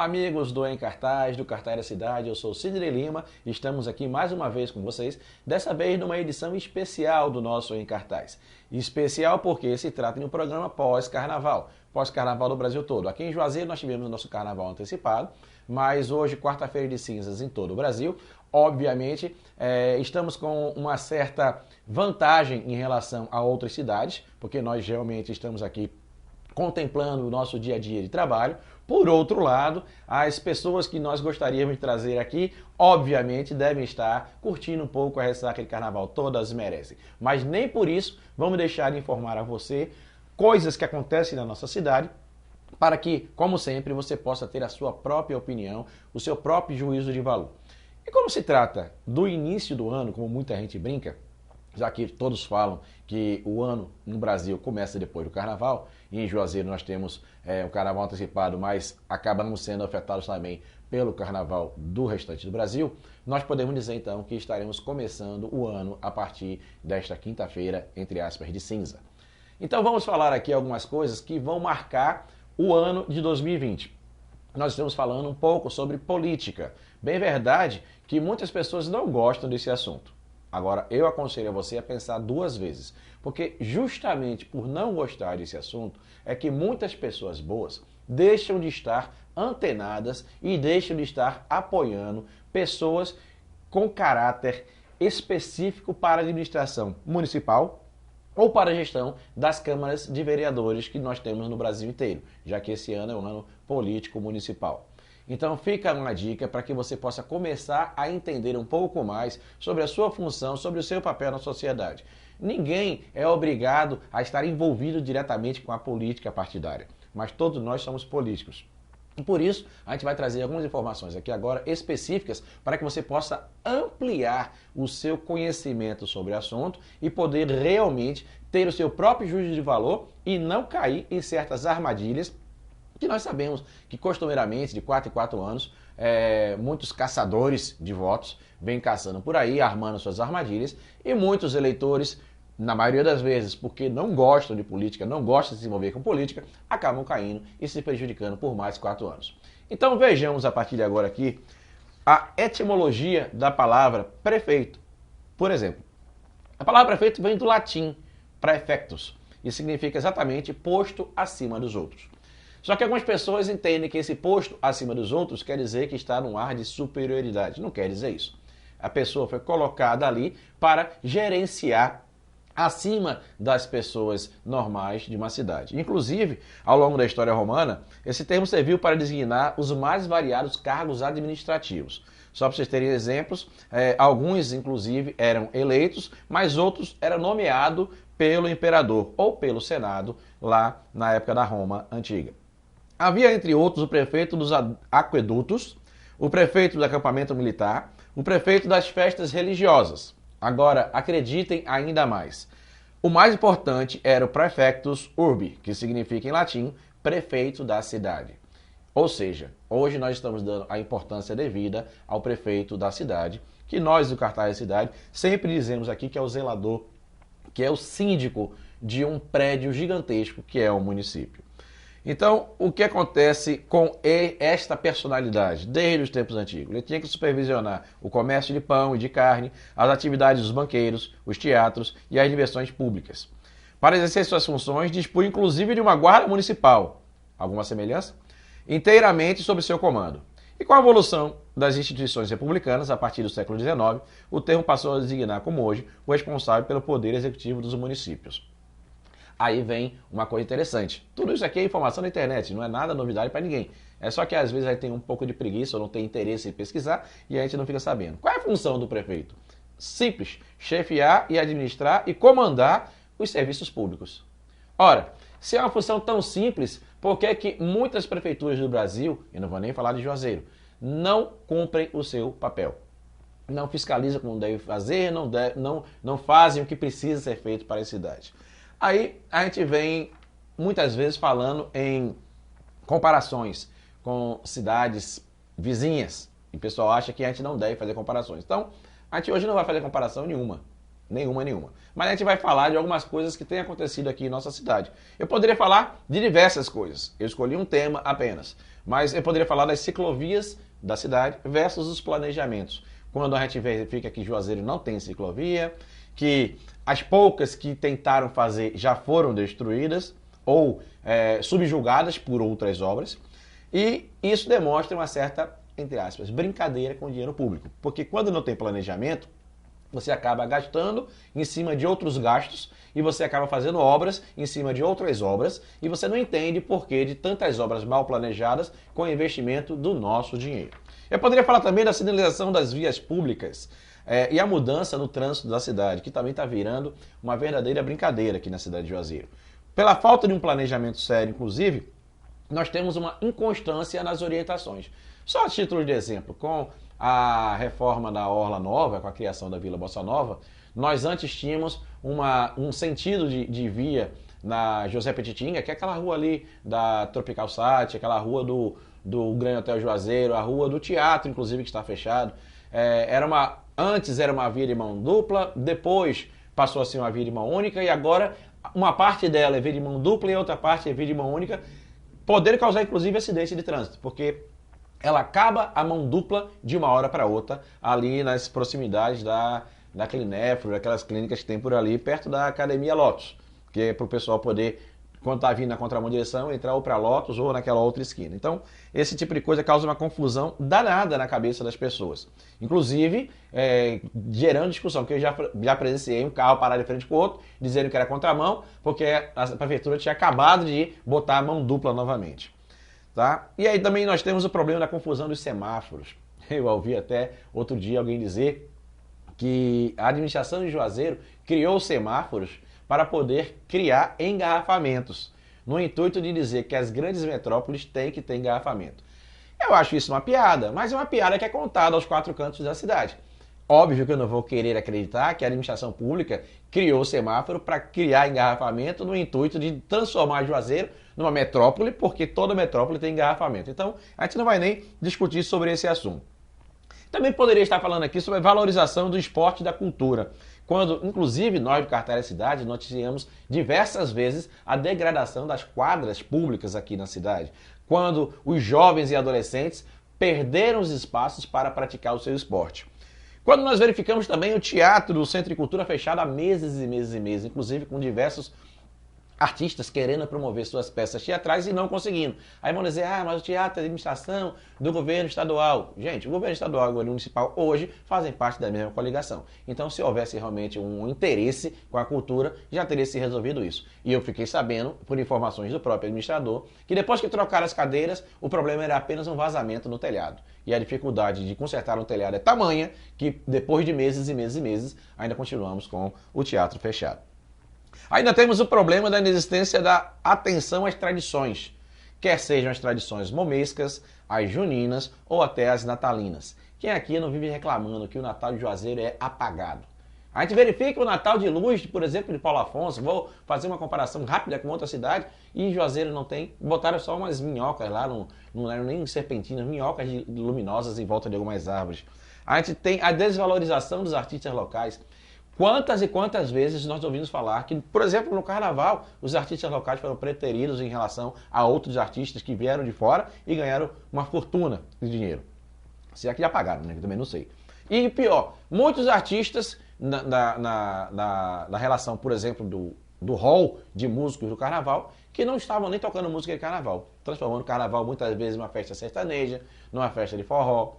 Olá amigos do Em Cartaz, do Cartaz da Cidade, eu sou Sidney Lima e estamos aqui mais uma vez com vocês, dessa vez numa edição especial do nosso Em Cartaz. Especial porque se trata de um programa pós-carnaval do Brasil todo. Aqui em Juazeiro nós tivemos o nosso carnaval antecipado, mas hoje, quarta-feira de cinzas em todo o Brasil, obviamente estamos com uma certa vantagem em relação a outras cidades, porque nós realmente estamos aqui contemplando o nosso dia a dia de trabalho. Por outro lado, as pessoas que nós gostaríamos de trazer aqui, obviamente, devem estar curtindo um pouco a ressaca de carnaval, todas merecem. Mas nem por isso vamos deixar de informar a você coisas que acontecem na nossa cidade, para que, como sempre, você possa ter a sua própria opinião, o seu próprio juízo de valor. E como se trata do início do ano, como muita gente brinca, já que todos falam que o ano no Brasil começa depois do carnaval, e em Juazeiro nós temos o carnaval antecipado, mas acabamos sendo afetados também pelo carnaval do restante do Brasil, nós podemos dizer então que estaremos começando o ano a partir desta quinta-feira, entre aspas, de cinza. Então vamos falar aqui algumas coisas que vão marcar o ano de 2020. Nós estamos falando um pouco sobre política. Bem verdade que muitas pessoas não gostam desse assunto. Agora, eu aconselho a você a pensar duas vezes, porque justamente por não gostar desse assunto é que muitas pessoas boas deixam de estar antenadas e deixam de estar apoiando pessoas com caráter específico para a administração municipal ou para a gestão das câmaras de vereadores que nós temos no Brasil inteiro, já que esse ano é um ano político municipal. Então fica uma dica para que você possa começar a entender um pouco mais sobre a sua função, sobre o seu papel na sociedade. Ninguém é obrigado a estar envolvido diretamente com a política partidária, mas todos nós somos políticos. E por isso, a gente vai trazer algumas informações aqui agora específicas para que você possa ampliar o seu conhecimento sobre o assunto e poder realmente ter o seu próprio juízo de valor e não cair em certas armadilhas que nós sabemos que costumeiramente, de 4 em 4 anos, muitos caçadores de votos vêm caçando por aí, armando suas armadilhas, e muitos eleitores, na maioria das vezes, porque não gostam de política, não gostam de se envolver com política, acabam caindo e se prejudicando por mais 4 anos. Então vejamos a partir de agora aqui a etimologia da palavra prefeito. Por exemplo, a palavra prefeito vem do latim praefectus e significa exatamente posto acima dos outros. Só que algumas pessoas entendem que esse posto acima dos outros quer dizer que está num ar de superioridade. Não quer dizer isso. A pessoa foi colocada ali para gerenciar acima das pessoas normais de uma cidade. Inclusive, ao longo da história romana, esse termo serviu para designar os mais variados cargos administrativos. Só para vocês terem exemplos, alguns inclusive eram eleitos, mas outros eram nomeados pelo imperador ou pelo senado lá na época da Roma antiga. Havia, entre outros, o prefeito dos aquedutos, o prefeito do acampamento militar, o prefeito das festas religiosas. Agora, acreditem ainda mais. O mais importante era o praefectus urbi, que significa em latim prefeito da cidade. Ou seja, hoje nós estamos dando a importância devida ao prefeito da cidade, que nós do Cartaz da Cidade sempre dizemos aqui que é o zelador, que é o síndico de um prédio gigantesco que é o município. Então, o que acontece com esta personalidade desde os tempos antigos? Ele tinha que supervisionar o comércio de pão e de carne, as atividades dos banqueiros, os teatros e as diversões públicas. Para exercer suas funções, dispunha inclusive de uma guarda municipal, alguma semelhança? Inteiramente sob seu comando. E com a evolução das instituições republicanas, a partir do século XIX, o termo passou a designar, como hoje, o responsável pelo poder executivo dos municípios. Aí vem uma coisa interessante. Tudo isso aqui é informação da internet, não é nada novidade para ninguém. É só que às vezes a gente tem um pouco de preguiça ou não tem interesse em pesquisar e a gente não fica sabendo. Qual é a função do prefeito? Simples, chefiar e administrar e comandar os serviços públicos. Ora, se é uma função tão simples, por que é que muitas prefeituras do Brasil, e não vou nem falar de Juazeiro, não cumprem o seu papel? Não fiscalizam como deve fazer, não fazem o que precisa ser feito para a cidade. Aí a gente vem muitas vezes falando em comparações com cidades vizinhas. E o pessoal acha que a gente não deve fazer comparações. Então, a gente hoje não vai fazer comparação nenhuma. Nenhuma. Mas a gente vai falar de algumas coisas que têm acontecido aqui em nossa cidade. Eu poderia falar de diversas coisas. Eu escolhi um tema apenas. Mas eu poderia falar das ciclovias da cidade versus os planejamentos. Quando a gente verifica que Juazeiro não tem ciclovia, que as poucas que tentaram fazer já foram destruídas ou subjugadas por outras obras. E isso demonstra uma certa, entre aspas, brincadeira com o dinheiro público. Porque quando não tem planejamento, você acaba gastando em cima de outros gastos e você acaba fazendo obras em cima de outras obras e você não entende por que de tantas obras mal planejadas com investimento do nosso dinheiro. Eu poderia falar também da sinalização das vias públicas e a mudança no trânsito da cidade, que também está virando uma verdadeira brincadeira aqui na cidade de Juazeiro. Pela falta de um planejamento sério, inclusive, nós temos uma inconstância nas orientações. Só a título de exemplo, com a reforma da Orla Nova, com a criação da Vila Bossa Nova, nós antes tínhamos um sentido de via na José Petitinga, que é aquela rua ali da Tropical Sat, aquela rua do Grande Hotel Juazeiro, a rua do teatro, inclusive, que está fechado. Antes era uma via de mão dupla, depois passou a ser uma via de mão única e agora uma parte dela é via de mão dupla e outra parte é via de mão única, podendo causar inclusive acidente de trânsito, porque ela acaba a mão dupla de uma hora para outra, ali nas proximidades da Clinefro, daquelas clínicas que tem por ali, perto da Academia Lotus, que é para o pessoal poder, quando está vindo na contramão direção, entrar ou para Lotus ou naquela outra esquina. Então, esse tipo de coisa causa uma confusão danada na cabeça das pessoas. Inclusive, gerando discussão, porque eu já presenciei um carro parar de frente com o outro, dizendo que era contramão, porque a prefeitura tinha acabado de botar a mão dupla novamente. Tá? E aí também nós temos o problema da confusão dos semáforos. Eu ouvi até outro dia alguém dizer que a administração de Juazeiro criou semáforos para poder criar engarrafamentos, no intuito de dizer que as grandes metrópoles têm que ter engarrafamento. Eu acho isso uma piada, mas é uma piada que é contada aos quatro cantos da cidade. Óbvio que eu não vou querer acreditar que a administração pública criou o semáforo para criar engarrafamento no intuito de transformar Juazeiro numa metrópole, porque toda metrópole tem engarrafamento. Então, a gente não vai nem discutir sobre esse assunto. Também poderia estar falando aqui sobre a valorização do esporte e da cultura, quando, inclusive, nós do Cartaz da Cidade noticiamos diversas vezes a degradação das quadras públicas aqui na cidade, quando os jovens e adolescentes perderam os espaços para praticar o seu esporte. Quando nós verificamos também o teatro do Centro de Cultura fechado há meses e meses e meses, inclusive com diversos artistas querendo promover suas peças teatrais e não conseguindo. Aí vão dizer, mas o teatro é administração do governo estadual. Gente, o governo estadual e o governo municipal hoje fazem parte da mesma coligação. Então, se houvesse realmente um interesse com a cultura, já teria se resolvido isso. E eu fiquei sabendo, por informações do próprio administrador, que depois que trocaram as cadeiras, o problema era apenas um vazamento no telhado. E a dificuldade de consertar um telhado é tamanha que depois de meses e meses e meses, ainda continuamos com o teatro fechado. Ainda temos o problema da inexistência da atenção às tradições, quer sejam as tradições momescas, as juninas ou até as natalinas. Quem aqui não vive reclamando que o Natal de Juazeiro é apagado? A gente verifica o Natal de Luz, por exemplo, de Paulo Afonso, vou fazer uma comparação rápida com outra cidade, e Juazeiro não tem, botaram só umas minhocas lá, não eram nem serpentinas, minhocas luminosas em volta de algumas árvores. A gente tem a desvalorização dos artistas locais. Quantas e quantas vezes nós ouvimos falar que, por exemplo, no Carnaval, os artistas locais foram preteridos em relação a outros artistas que vieram de fora e ganharam uma fortuna de dinheiro. Se é que já pagaram, né? Eu também não sei. E pior, muitos artistas na relação, por exemplo, do hall de músicos do Carnaval, que não estavam nem tocando música de Carnaval, transformando o Carnaval muitas vezes numa festa sertaneja, numa festa de forró.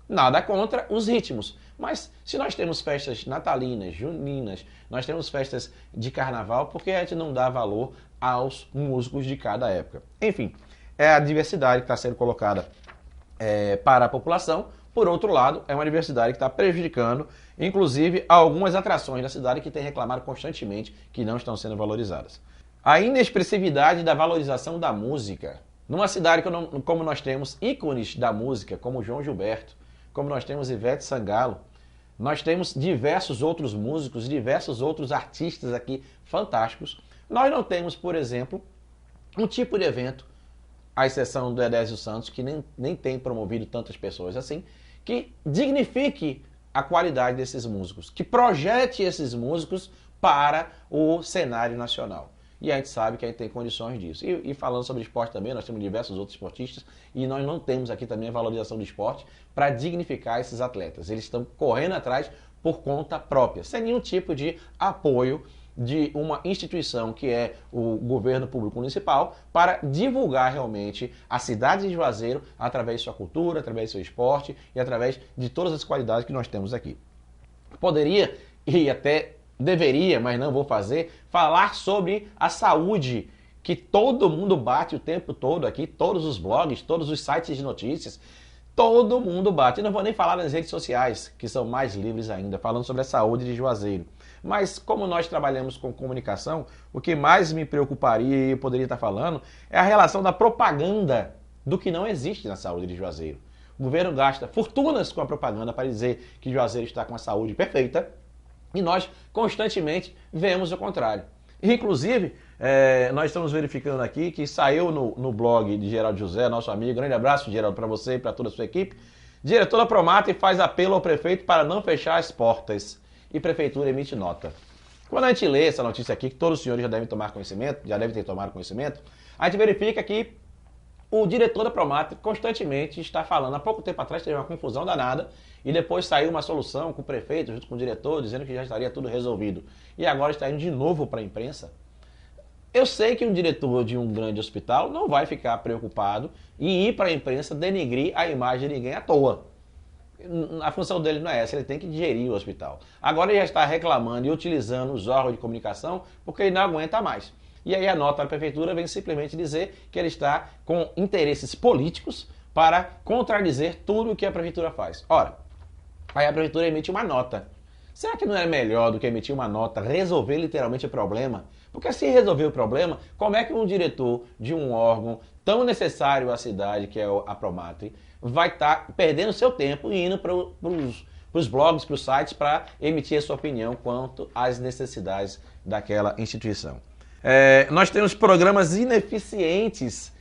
Nada contra os ritmos, mas se nós temos festas natalinas, juninas, nós temos festas de carnaval, por que a gente não dá valor aos músicos de cada época? Enfim, é a diversidade que está sendo colocada para a população. Por outro lado, é uma diversidade que está prejudicando, inclusive, algumas atrações da cidade que têm reclamado constantemente que não estão sendo valorizadas. A inexpressividade da valorização da música. Numa cidade como nós temos ícones da música, como João Gilberto, como nós temos Ivete Sangalo, nós temos diversos outros músicos, diversos outros artistas aqui fantásticos. Nós não temos, por exemplo, um tipo de evento, à exceção do Edésio Santos, que nem tem promovido tantas pessoas assim, que dignifique a qualidade desses músicos, que projete esses músicos para o cenário nacional. E a gente sabe que a gente tem condições disso. E falando sobre esporte também, nós temos diversos outros esportistas e nós não temos aqui também a valorização do esporte para dignificar esses atletas. Eles estão correndo atrás por conta própria, sem nenhum tipo de apoio de uma instituição que é o governo público municipal para divulgar realmente a cidade de Juazeiro através de sua cultura, através de seu esporte e através de todas as qualidades que nós temos aqui. Poderia e até deveria, mas não vou fazer, falar sobre a saúde que todo mundo bate o tempo todo aqui, todos os blogs, todos os sites de notícias, todo mundo bate. Eu não vou nem falar nas redes sociais, que são mais livres ainda, falando sobre a saúde de Juazeiro. Mas como nós trabalhamos com comunicação, o que mais me preocuparia e eu poderia estar falando é a relação da propaganda do que não existe na saúde de Juazeiro. O governo gasta fortunas com a propaganda para dizer que Juazeiro está com a saúde perfeita e nós constantemente vemos o contrário. Inclusive, nós estamos verificando aqui que saiu no blog de Geraldo José, nosso amigo, grande abraço, Geraldo, para você e para toda a sua equipe. Diretor da Promatre faz apelo ao prefeito para não fechar as portas e prefeitura emite nota. Quando a gente lê essa notícia aqui, que todos os senhores já devem tomar conhecimento, já devem ter tomado conhecimento, a gente verifica que o diretor da Promatre constantemente está falando. Há pouco tempo atrás teve uma confusão danada e depois saiu uma solução com o prefeito, junto com o diretor, dizendo que já estaria tudo resolvido. E agora está indo de novo para a imprensa. Eu sei que um diretor de um grande hospital não vai ficar preocupado em ir para a imprensa denigrir a imagem de ninguém à toa. A função dele não é essa, ele tem que gerir o hospital. Agora ele já está reclamando e utilizando os órgãos de comunicação porque ele não aguenta mais. E aí a nota da prefeitura vem simplesmente dizer que ele está com interesses políticos para contradizer tudo o que a prefeitura faz. Ora, aí a prefeitura emite uma nota. Será que não é melhor do que emitir uma nota, resolver literalmente o problema? Porque se resolver o problema, como é que um diretor de um órgão tão necessário à cidade, que é a Promatre, vai estar perdendo seu tempo e indo para os blogs, para os sites, para emitir a sua opinião quanto às necessidades daquela instituição? Nós temos programas ineficientes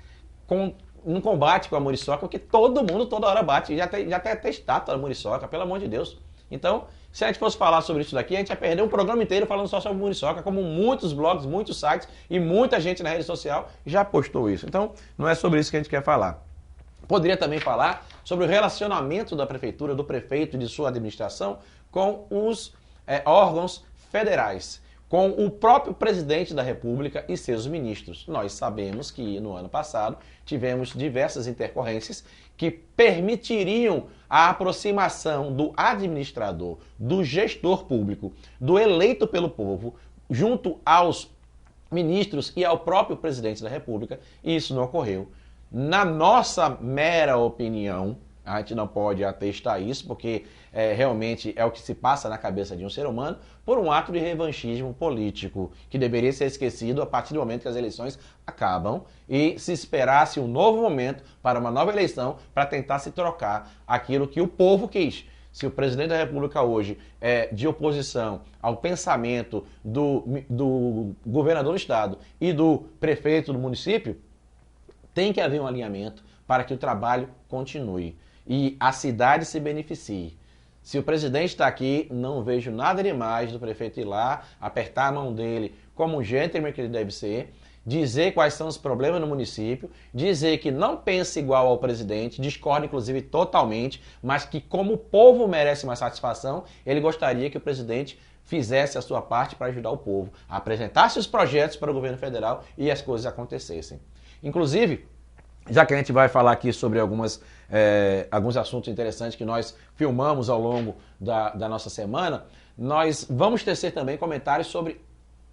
no combate com a muriçoca, porque todo mundo toda hora bate, já tem até estátua da muriçoca, pelo amor de Deus. Então, se a gente fosse falar sobre isso daqui, a gente ia perder um programa inteiro falando só sobre muriçoca, como muitos blogs, muitos sites e muita gente na rede social já postou isso. Então, não é sobre isso que a gente quer falar. Poderia também falar sobre o relacionamento da prefeitura, do prefeito e de sua administração com os órgãos federais, com o próprio presidente da República e seus ministros. Nós sabemos que no ano passado tivemos diversas intercorrências que permitiriam a aproximação do administrador, do gestor público, do eleito pelo povo, junto aos ministros e ao próprio presidente da República, e isso não ocorreu. Na nossa mera opinião, a gente não pode atestar isso, porque realmente é o que se passa na cabeça de um ser humano, por um ato de revanchismo político, que deveria ser esquecido a partir do momento que as eleições acabam e se esperasse um novo momento para uma nova eleição para tentar se trocar aquilo que o povo quis. Se o presidente da República hoje é de oposição ao pensamento do governador do estado e do prefeito do município, tem que haver um alinhamento para que o trabalho continue e a cidade se beneficie. Se o presidente está aqui, não vejo nada demais do prefeito ir lá, apertar a mão dele como um gentleman que ele deve ser, dizer quais são os problemas no município, dizer que não pensa igual ao presidente, discorda inclusive totalmente, mas que como o povo merece mais satisfação, ele gostaria que o presidente fizesse a sua parte para ajudar o povo, apresentasse os projetos para o governo federal e as coisas acontecessem. Inclusive, já que a gente vai falar aqui sobre alguns assuntos interessantes que nós filmamos ao longo da nossa semana, nós vamos tecer também comentários sobre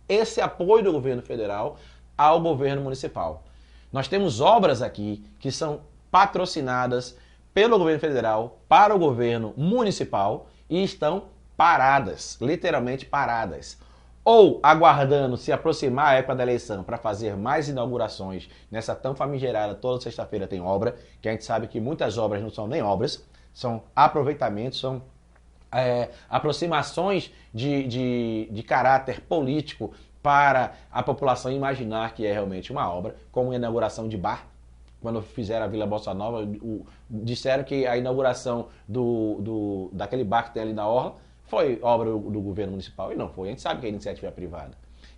esse apoio do governo federal ao governo municipal. Nós temos obras aqui que são patrocinadas pelo governo federal para o governo municipal e estão paradas, literalmente paradas. Ou aguardando se aproximar a época da eleição para fazer mais inaugurações nessa tão famigerada, toda sexta-feira tem obra, que a gente sabe que muitas obras não são nem obras, são aproveitamentos, são aproximações de caráter político para a população imaginar que é realmente uma obra, como a inauguração de bar. quando fizeram a Vila Bossa Nova, disseram que a inauguração daquele bar que tem ali na orla foi obra do governo municipal, e não foi. A gente sabe que é iniciativa privada.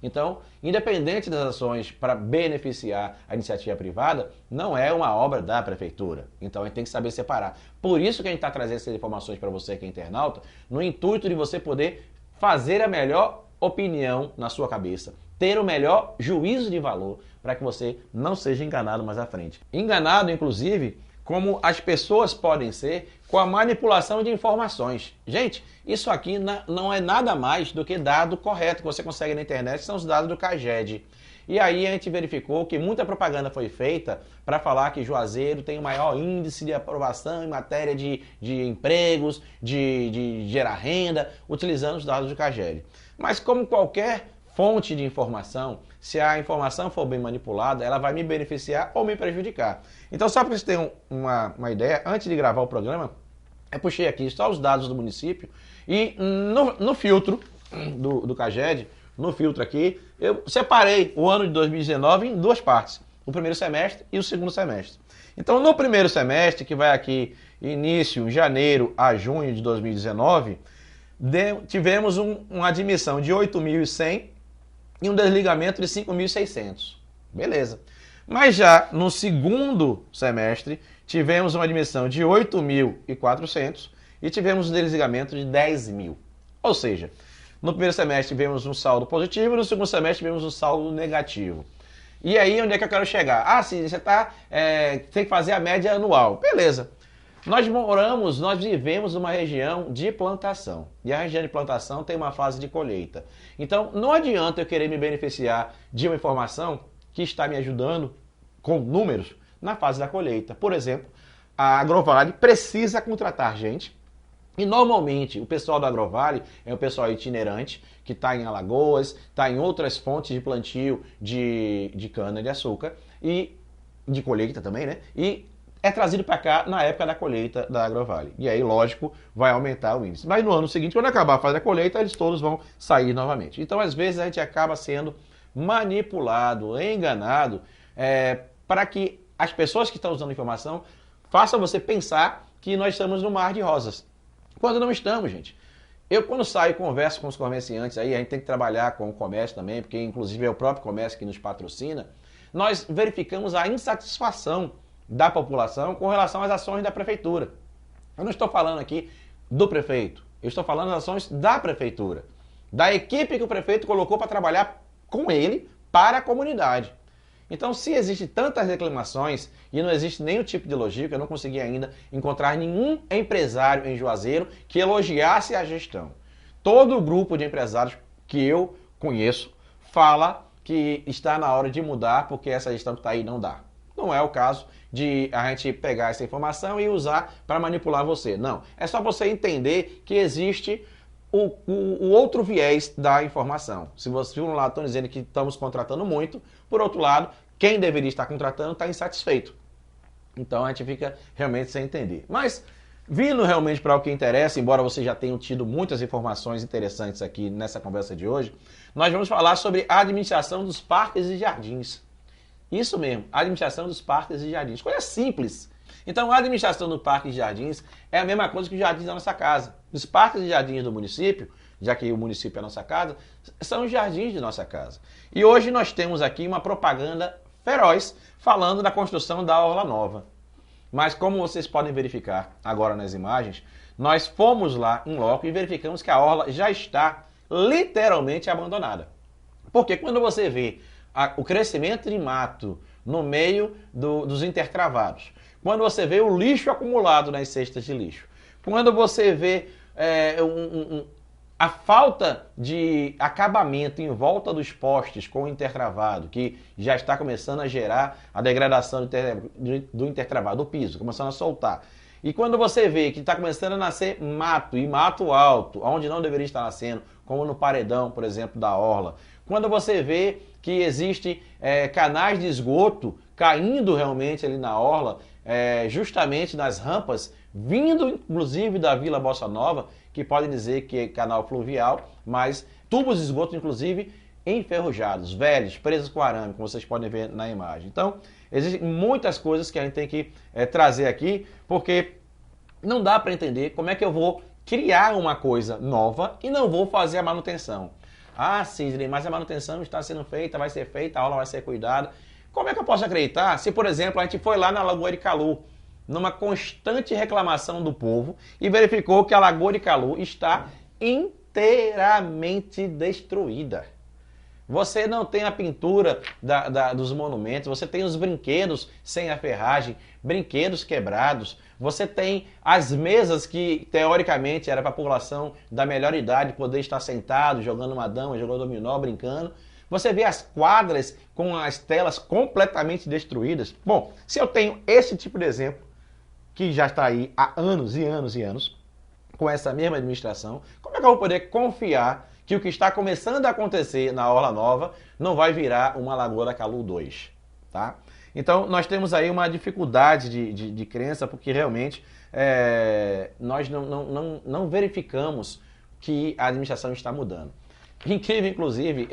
Então, independente das ações para beneficiar a iniciativa privada, não é uma obra da prefeitura. Então, a gente tem que saber separar. Por isso que a gente está trazendo essas informações para você que é internauta, no intuito de você poder fazer a melhor opinião na sua cabeça, ter o melhor juízo de valor para que você não seja enganado mais à frente. Enganado, inclusive, como as pessoas podem ser com a manipulação de informações. Gente, isso aqui não é nada mais do que dado correto que você consegue na internet, são os dados do CAGED. E aí a gente verificou que muita propaganda foi feita para falar que Juazeiro tem o maior índice de aprovação em matéria de empregos, de gerar renda, utilizando os dados do CAGED. Mas como qualquer fonte de informação, se a informação for bem manipulada, ela vai me beneficiar ou me prejudicar. Então, só para vocês terem uma ideia, antes de gravar o programa, eu puxei aqui só os dados do município e no filtro do CAGED, no filtro aqui, eu separei o ano de 2019 em duas partes, o primeiro semestre e o segundo semestre. Então, no primeiro semestre, que vai aqui início, janeiro a junho de 2019, tivemos uma admissão de 8.100 e um desligamento de 5.600. Beleza. Mas já no segundo semestre, tivemos uma admissão de 8.400 e tivemos um desligamento de 10.000. Ou seja, no primeiro semestre tivemos um saldo positivo e no segundo semestre tivemos um saldo negativo. E aí, onde é que eu quero chegar? Ah, sim, você tem que fazer a média anual. Beleza. Nós vivemos numa região de plantação. E a região de plantação tem uma fase de colheita. Então, não adianta eu querer me beneficiar de uma informação que está me ajudando com números na fase da colheita. Por exemplo, a Agrovale precisa contratar gente. E normalmente o pessoal da Agrovale é um pessoal itinerante, que está em Alagoas, está em outras fontes de plantio de cana-de-açúcar e de colheita também, né? E é trazido para cá na época da colheita da Agrovale. E aí, lógico, vai aumentar o índice. Mas no ano seguinte, quando acabar a fase da colheita, eles todos vão sair novamente. Então, às vezes, a gente acaba sendo manipulado, enganado, para que as pessoas que estão usando a informação façam você pensar que nós estamos no mar de rosas. Quando não estamos, gente. Eu, quando saio e converso com os comerciantes aí, a gente tem que trabalhar com o comércio também, porque inclusive é o próprio comércio que nos patrocina, nós verificamos a insatisfação da população com relação às ações da prefeitura. Eu não estou falando aqui do prefeito, eu estou falando das ações da prefeitura, da equipe que o prefeito colocou para trabalhar com ele para a comunidade. Então, se existem tantas reclamações e não existe nenhum tipo de elogio, que eu não consegui ainda encontrar nenhum empresário em Juazeiro que elogiasse a gestão. Todo o grupo de empresários que eu conheço fala que está na hora de mudar porque essa gestão que está aí não dá. Não é o caso de a gente pegar essa informação e usar para manipular você. Não. É só você entender que existe o outro viés da informação. Se você, por um lado, estão dizendo que estamos contratando muito, por outro lado, quem deveria estar contratando está insatisfeito. Então a gente fica realmente sem entender. Mas, vindo realmente para o que interessa, embora você já tenha tido muitas informações interessantes aqui nessa conversa de hoje, nós vamos falar sobre a administração dos parques e jardins. Isso mesmo, a administração dos parques e jardins. Coisa simples. Então, a administração do parque e jardins é a mesma coisa que os jardins da nossa casa. Os parques e jardins do município, já que o município é a nossa casa, são os jardins de nossa casa. E hoje nós temos aqui uma propaganda feroz falando da construção da Orla Nova. Mas como vocês podem verificar agora nas imagens, nós fomos lá em loco e verificamos que a Orla já está literalmente abandonada. Porque quando você vê o crescimento de mato no meio dos intertravados, quando você vê o lixo acumulado nas cestas de lixo, quando você vê a falta de acabamento em volta dos postes com o intertravado, que já está começando a gerar a degradação do intertravado, do piso, começando a soltar. E quando você vê que está começando a nascer mato, e mato alto, onde não deveria estar nascendo, como no paredão, por exemplo, da orla, quando você vê que existe canais de esgoto caindo realmente ali na orla, justamente nas rampas, vindo inclusive da Vila Bossa Nova, que pode dizer que é canal fluvial, mas tubos de esgoto inclusive enferrujados, velhos, presos com arame, como vocês podem ver na imagem. Então, existem muitas coisas que a gente tem que trazer aqui, porque não dá para entender como é que eu vou criar uma coisa nova e não vou fazer a manutenção. Ah, Sidney, mas a manutenção está sendo feita, vai ser feita, a aula vai ser cuidada. Como é que eu posso acreditar se, por exemplo, a gente foi lá na Lagoa de Calu, numa constante reclamação do povo, e verificou que a Lagoa de Calu está inteiramente destruída? Você não tem a pintura dos monumentos, você tem os brinquedos sem a ferragem, brinquedos quebrados, você tem as mesas que, teoricamente, era para a população da melhor idade poder estar sentado, jogando uma dama, jogando dominó, brincando. Você vê as quadras com as telas completamente destruídas. Bom, se eu tenho esse tipo de exemplo, que já está aí há anos e anos e anos, com essa mesma administração, como é que eu vou poder confiar que o que está começando a acontecer na Orla Nova não vai virar uma Lagoa da Calu 2, tá? Então, nós temos aí uma dificuldade de crença, porque realmente nós não verificamos que a administração está mudando. Incrível, inclusive,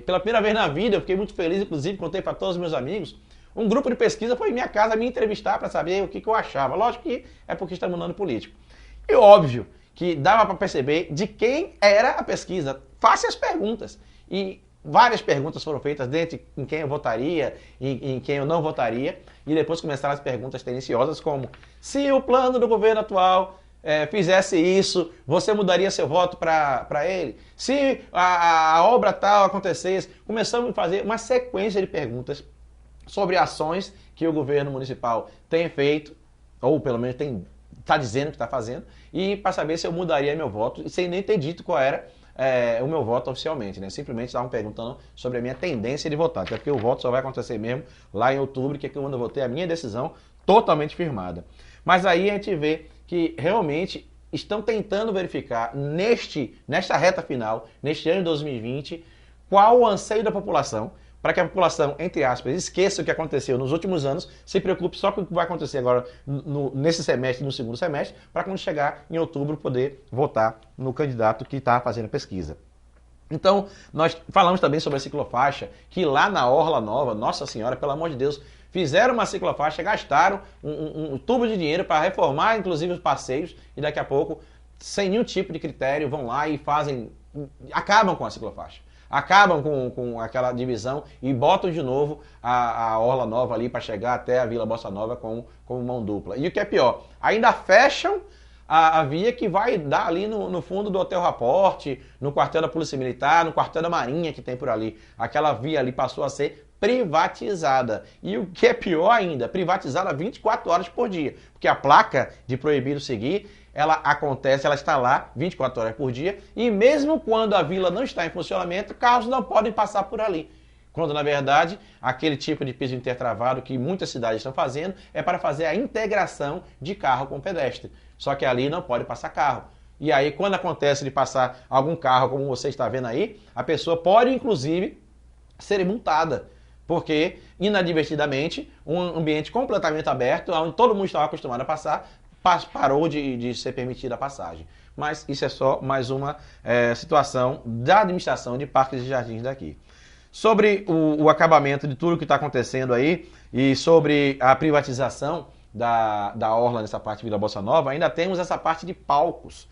pela primeira vez na vida, eu fiquei muito feliz, inclusive, contei para todos os meus amigos, um grupo de pesquisa foi em minha casa me entrevistar para saber o que eu achava. Lógico que é porque está mudando político. E óbvio que dava para perceber de quem era a pesquisa. Faça as perguntas. E várias perguntas foram feitas dentro em quem eu votaria e em quem eu não votaria. E depois começaram as perguntas tendenciosas como: se o plano do governo atual fizesse isso, você mudaria seu voto para ele? Se a obra tal acontecesse? Começamos a fazer uma sequência de perguntas sobre ações que o governo municipal tem feito, ou pelo menos está dizendo que está fazendo, e para saber se eu mudaria meu voto, sem nem ter dito qual era o meu voto oficialmente, né? Simplesmente estavam perguntando sobre a minha tendência de votar, até porque o voto só vai acontecer mesmo lá em outubro, que é quando eu vou ter a minha decisão totalmente firmada. Mas aí a gente vê que realmente estão tentando verificar nesta reta final, neste ano de 2020, qual o anseio da população, para que a população, entre aspas, esqueça o que aconteceu nos últimos anos, se preocupe só com o que vai acontecer agora nesse semestre e no segundo semestre, para quando chegar em outubro poder votar no candidato que está fazendo a pesquisa. Então, nós falamos também sobre a ciclofaixa, que lá na Orla Nova, Nossa Senhora, pelo amor de Deus, fizeram uma ciclofaixa, gastaram um tubo de dinheiro para reformar, inclusive, os passeios, e daqui a pouco, sem nenhum tipo de critério, vão lá e acabam com a ciclofaixa. Acabam com aquela divisão e botam de novo a Orla Nova ali para chegar até a Vila Bossa Nova com mão dupla. E o que é pior, ainda fecham a via que vai dar ali no fundo do Hotel Raporte, no quartel da Polícia Militar, no quartel da Marinha que tem por ali. Aquela via ali passou a ser privatizada. E o que é pior ainda, privatizada 24 horas por dia. Porque a placa de proibido seguir, ela acontece, ela está lá 24 horas por dia, e mesmo quando a vila não está em funcionamento, carros não podem passar por ali. Quando, na verdade, aquele tipo de piso intertravado que muitas cidades estão fazendo é para fazer a integração de carro com pedestre. Só que ali não pode passar carro. E aí, quando acontece de passar algum carro, como você está vendo aí, a pessoa pode, inclusive, ser multada. Porque, inadvertidamente, um ambiente completamente aberto, onde todo mundo estava acostumado a passar, parou de ser permitida a passagem. Mas isso é só mais uma situação da administração de parques e jardins daqui. Sobre o acabamento de tudo que está acontecendo aí e sobre a privatização da Orla nessa parte de Vila Bossa Nova, ainda temos essa parte de palcos.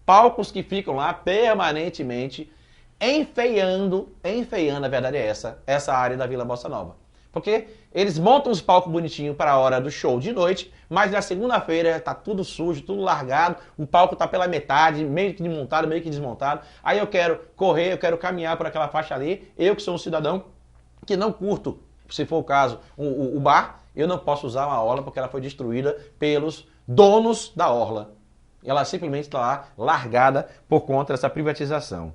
Palcos que ficam lá permanentemente enfeiando, a verdade é essa área da Vila Bossa Nova. Porque eles montam os palcos bonitinhos para a hora do show de noite, mas na segunda-feira está tudo sujo, tudo largado, o palco está pela metade, meio que montado, meio que desmontado. Aí eu quero correr, eu quero caminhar por aquela faixa ali, eu que sou um cidadão que não curto, se for o caso, o bar, eu não posso usar uma orla porque ela foi destruída pelos donos da orla. Ela simplesmente está lá largada por conta dessa privatização.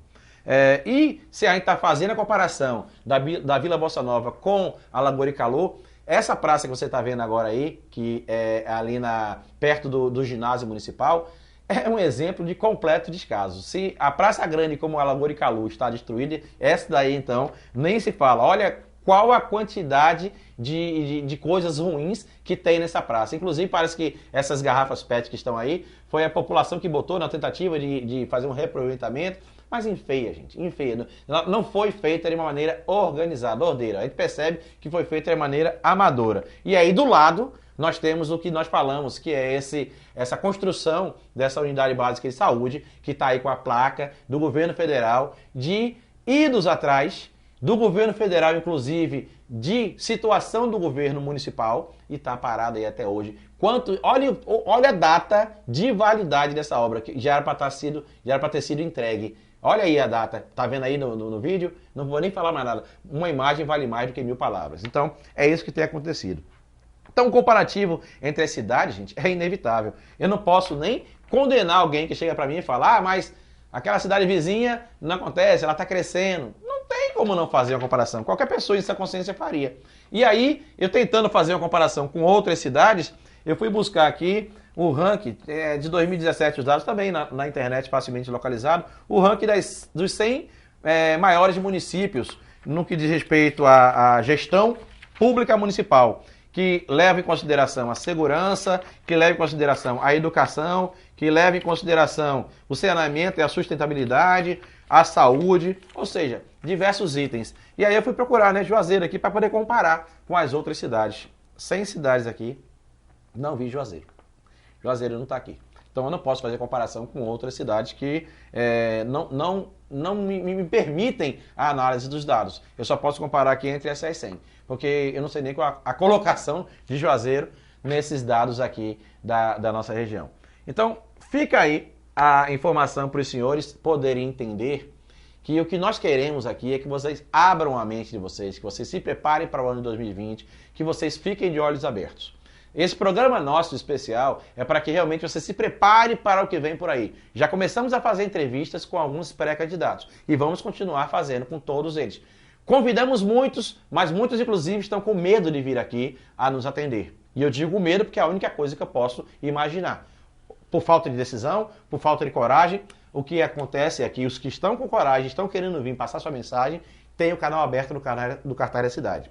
E se a gente está fazendo a comparação da Vila Bossa Nova com a Lagoa de Calu, essa praça que você está vendo agora aí, que é ali perto do ginásio municipal, é um exemplo de completo descaso. Se a Praça Grande como a Lagoa de Calu está destruída, essa daí então nem se fala. Olha qual a quantidade de coisas ruins que tem nessa praça. Inclusive parece que essas garrafas PET que estão aí, foi a população que botou na tentativa de fazer um reaproveitamento, mas enfeia, gente, enfeia. Não foi feita de uma maneira organizada, ordeira. A gente percebe que foi feita de maneira amadora. E aí do lado nós temos o que nós falamos, que é essa construção dessa unidade básica de saúde, que está aí com a placa do governo federal de idos atrás, do governo federal, inclusive, de situação do governo municipal, e está parada aí até hoje. Olha a data de validade dessa obra, que já era para ter sido entregue. Olha aí a data, tá vendo aí no vídeo? Não vou nem falar mais nada. Uma imagem vale mais do que 1000 palavras. Então, é isso que tem acontecido. Então, o comparativo entre as cidades, gente, é inevitável. Eu não posso nem condenar alguém que chega para mim e fala, mas aquela cidade vizinha não acontece, ela está crescendo. Não tem como não fazer uma comparação. Qualquer pessoa em sua consciência faria. E aí, eu tentando fazer uma comparação com outras cidades, eu fui buscar aqui o ranking de 2017, os dados também na internet facilmente localizado, o ranking dos 100 maiores municípios no que diz respeito à gestão pública municipal, que leva em consideração a segurança, que leva em consideração a educação, que leva em consideração o saneamento e a sustentabilidade, a saúde, ou seja, diversos itens. E aí eu fui procurar, Juazeiro aqui para poder comparar com as outras cidades. 100 cidades aqui, não vi Juazeiro. Juazeiro não está aqui. Então eu não posso fazer comparação com outras cidades que não me permitem a análise dos dados. Eu só posso comparar aqui entre essas 100, porque eu não sei nem qual a colocação de Juazeiro nesses dados aqui da nossa região. Então fica aí a informação para os senhores poderem entender que o que nós queremos aqui é que vocês abram a mente de vocês, que vocês se preparem para o ano de 2020, que vocês fiquem de olhos abertos. Esse programa nosso especial é para que realmente você se prepare para o que vem por aí. Já começamos a fazer entrevistas com alguns pré-candidatos e vamos continuar fazendo com todos eles. Convidamos muitos, mas muitos inclusive estão com medo de vir aqui a nos atender. E eu digo medo porque é a única coisa que eu posso imaginar. Por falta de decisão, por falta de coragem, o que acontece é que os que estão com coragem, estão querendo vir passar sua mensagem, tem o canal aberto do Cartaz da Cidade.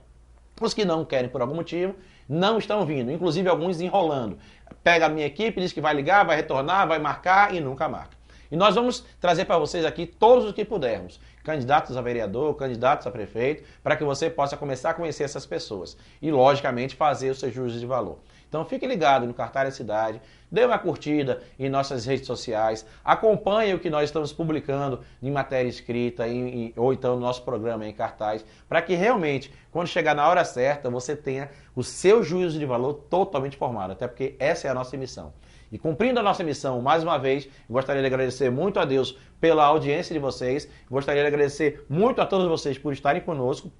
Os que não querem por algum motivo, não estão vindo, inclusive alguns enrolando. Pega a minha equipe, diz que vai ligar, vai retornar, vai marcar e nunca marca. E nós vamos trazer para vocês aqui todos os que pudermos, candidatos a vereador, candidatos a prefeito, para que você possa começar a conhecer essas pessoas e, logicamente, fazer os seus juízos de valor. Então fique ligado no Cartaz da Cidade, dê uma curtida em nossas redes sociais, acompanhe o que nós estamos publicando em matéria escrita ou então no nosso programa em cartaz, para que realmente, quando chegar na hora certa, você tenha o seu juízo de valor totalmente formado, até porque essa é a nossa missão. E cumprindo a nossa missão, mais uma vez, gostaria de agradecer muito a Deus pela audiência de vocês, gostaria de agradecer muito a todos vocês por estarem conosco.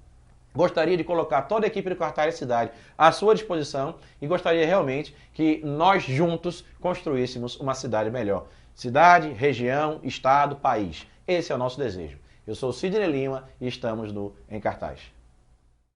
Gostaria de colocar toda a equipe do Cartaz da Cidade à sua disposição e gostaria realmente que nós juntos construíssemos uma cidade melhor. Cidade, região, estado, país. Esse é o nosso desejo. Eu sou o Sidney Lima e estamos no Em Cartaz.